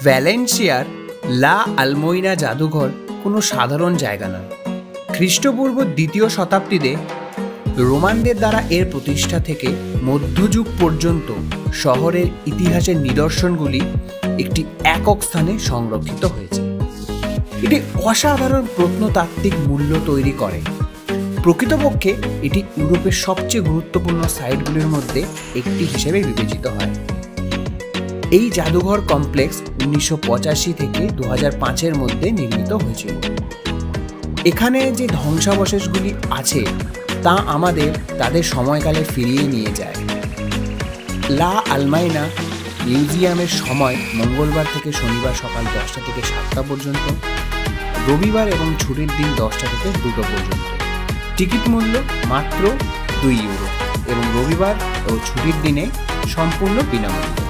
ভ্যালেন্সিয়ার লা আলমোইনা জাদুঘর কোনো সাধারণ জায়গা নয়। খ্রিস্টপূর্ব 2য় শতাব্দীতে রোমানদের দ্বারা এর প্রতিষ্ঠা থেকে মধ্যযুগ পর্যন্ত শহরের ইতিহাসের নিদর্শনগুলি একটি একক স্থানে সংরক্ষিত হয়েছে। এটি অসাধারণ প্রত্নতাত্ত্বিক মূল্য তৈরি করে। প্রকৃতপক্ষে এটি ইউরোপের সবচেয়ে গুরুত্বপূর্ণ সাইটগুলির মধ্যে একটি হিসেবে বিবেচিত হয়। এই জাদুঘর কমপ্লেক্স 1985 থেকে 2005-এর মধ্যে নির্মিত হয়েছিল। এখানে যে ধ্বংসাবশেষগুলি আছে তা আমাদের তাদের সময়কালে ফিরিয়ে নিয়ে যায়। লা আলমাইনা মিউজিয়ামের সময় মঙ্গলবার থেকে শনিবার সকাল 10টা থেকে 7টা পর্যন্ত, রবিবার এবং ছুটির দিন 10টা থেকে 2টো পর্যন্ত। টিকিট মূল্য মাত্র 2 ইউরো এবং রবিবার ও ছুটির দিনে সম্পূর্ণ বিনামূল্যে।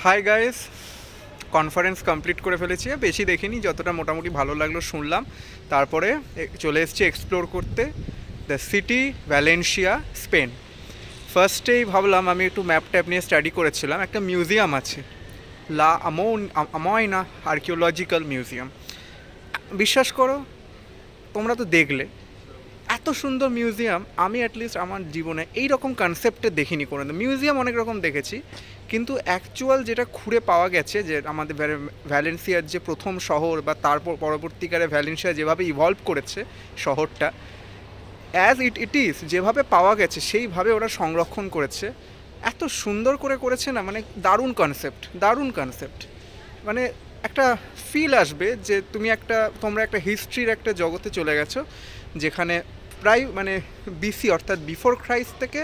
হাই গাইস, কনফারেন্স কমপ্লিট করে ফেলেছি। বেশি দেখিনি, যতটা মোটামুটি ভালো লাগলো শুনলাম। তারপরে চলে এসেছি এক্সপ্লোর করতে দ্য সিটি ভ্যালেন্সিয়া, স্পেন। ফার্স্টেই ভাবলাম, আমি একটু ম্যাপ ট্যাপ নিয়ে স্টাডি করেছিলাম, একটা মিউজিয়াম আছে লা আমোইনা আর্কিওলজিক্যাল মিউজিয়াম। বিশ্বাস করো, তোমরা তো দেখলে এত সুন্দর মিউজিয়াম আমি অ্যাটলিস্ট আমার জীবনে এই রকম কনসেপ্টে দেখিনি কোনো। মিউজিয়াম অনেক রকম দেখেছি, কিন্তু অ্যাকচুয়াল যেটা খুঁড়ে পাওয়া গেছে যে আমাদের ভ্যালেন্সিয়ার যে প্রথম শহর বা তারপর পরবর্তীকালে ভ্যালেন্সিয়া যেভাবে ইভলভ করেছে শহরটা, অ্যাজ ইট ইজ যেভাবে পাওয়া গেছে সেইভাবে ওরা সংরক্ষণ করেছে। এত সুন্দর করে করেছে না, মানে দারুণ কনসেপ্ট। মানে একটা ফিল আসবে যে তোমরা একটা হিস্ট্রির একটা জগতে চলে গেছো, যেখানে প্রায় মানে বিসি অর্থাৎ বিফোর ক্রাইস্ট থেকে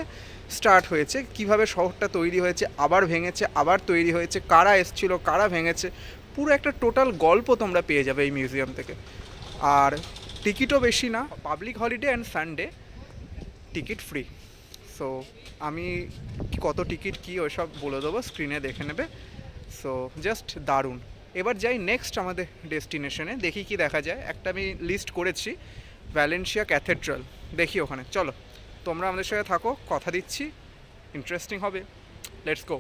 স্টার্ট হয়েছে, কিভাবে শহরটা তৈরি হয়েছে, আবার ভেঙেছে, আবার তৈরি হয়েছে, কারা এসছিল, কারা ভেঙেছে, পুরো একটা টোটাল গল্প তোমরা পেয়ে যাবে এই মিউজিয়াম থেকে। আর টিকিটও বেশি না, public holiday and Sunday ticket free. So আমি কত টিকিট কী ওইসব বলে দেবো, স্ক্রিনে দেখে নেবে। সো জাস্ট দারুণ। এবার যাই নেক্সট আমাদের ডেস্টিনেশনে, দেখি কি দেখা যায়। একটা আমি লিস্ট করেছি, ভ্যালেন্সিয়া ক্যাথেড্রাল, দেখি ওখানে। চলো তোমরা আমাদের সাথে থাকো, কথা দিচ্ছি ইন্টারেস্টিং হবে। Let's go.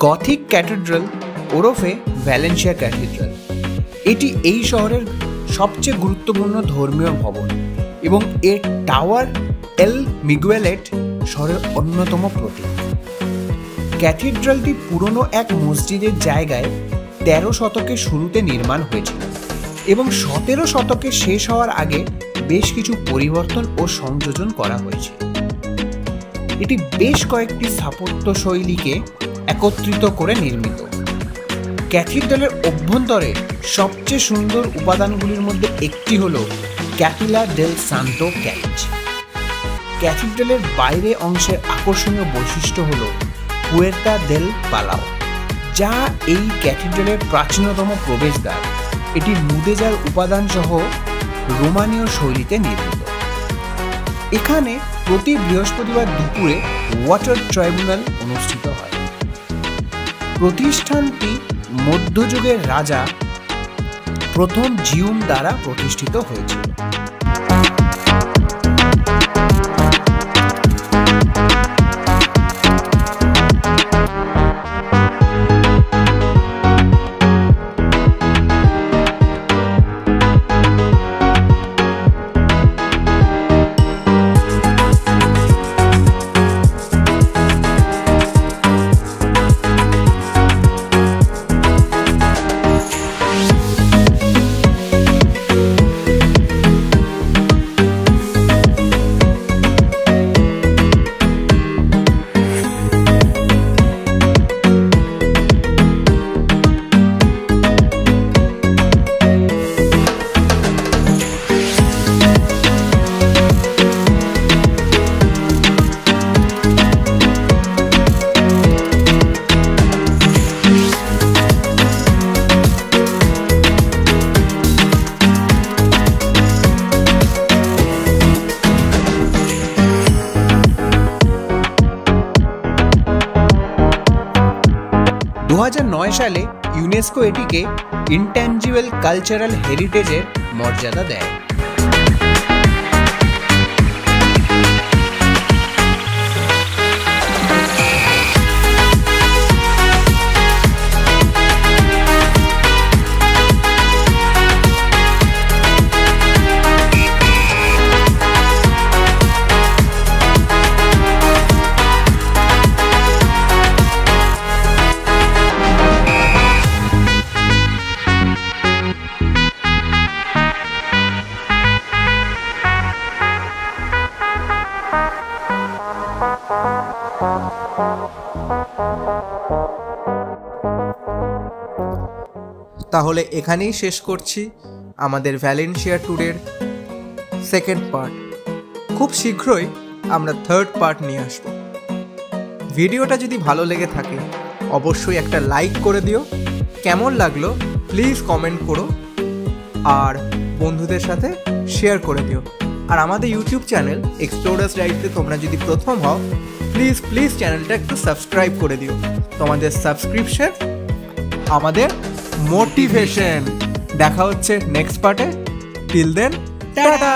গথিক ক্যাথেড্রাল ওরফে ভ্যালেন্সিয়া ক্যাথেড্রাল, এটি এই শহরের সবচেয়ে গুরুত্বপূর্ণ ধর্মীয় ভবন এবং এর টাওয়ার এল মিগুয়েলেট শহরের অন্যতম প্রতীক। ক্যাথেড্রালটি পুরনো এক মসজিদের জায়গায় 13 শতকের শুরুতে নির্মাণ হয়েছিল এবং 17 শতকে শেষ হওয়ার আগে বেশ কিছু পরিবর্তন ও সংযোজন করা হয়েছে। এটি বেশ কয়েকটি স্থাপত্য শৈলীকে একত্রিত করে নির্মিত। ক্যাথেড্রালের অভ্যন্তরে সবচেয়ে সুন্দর উপাদানগুলির মধ্যে একটি হল ক্যাপিলা ডেল সান্তো ক্যাচ। ক্যাথেড্রালের বাইরে অংশের আকর্ষণীয় বৈশিষ্ট্য হল পুয়ের্তা দেল পালাও, যা এই ক্যাথেড্রালের প্রাচীনতম প্রবেশদ্বার। এটি মুদেজার উপাদান সহ রোমানীয় শৈলীতে নির্মিত। এখানে প্রতি বৃহস্পতিবার দুপুরে ওয়াটার ট্রাইব্যুনাল অনুষ্ঠিত হয়। প্রতিষ্ঠানটি মধ্যযুগের রাজা প্রথম জিউম দ্বারা প্রতিষ্ঠিত হয়েছিল। 2009 সালে ইউনেস্কো এটিকে ইনট্যাঞ্জিবল কালচারাল হেরিটেজের মর্যাদা দেয়। তাহলে এখানেই শেষ করছি আমাদের ভ্যালেন্সিয়া ট্যুরের সেকেন্ড পার্ট। খুব শীঘ্রই আমরা থার্ড পার্ট নিয়ে আসব। ভিডিওটা যদি ভালো লেগে থাকে অবশ্যই একটা লাইক করে দিও, কেমন লাগলো প্লিজ কমেন্ট করো, আর বন্ধুদের সাথে শেয়ার করে দিও। আর আমাদের ইউটিউব চ্যানেল এক্সপ্লোরার্স রাইডসে তোমরা যদি প্রথম হও প্লিজ চ্যানেলটা একটু সাবস্ক্রাইব করে দিও। তোমাদের সাবস্ক্রিপশন আমাদের মোটিভেশন। দেখা হচ্ছে নেক্সট পার্টে। Till then tata.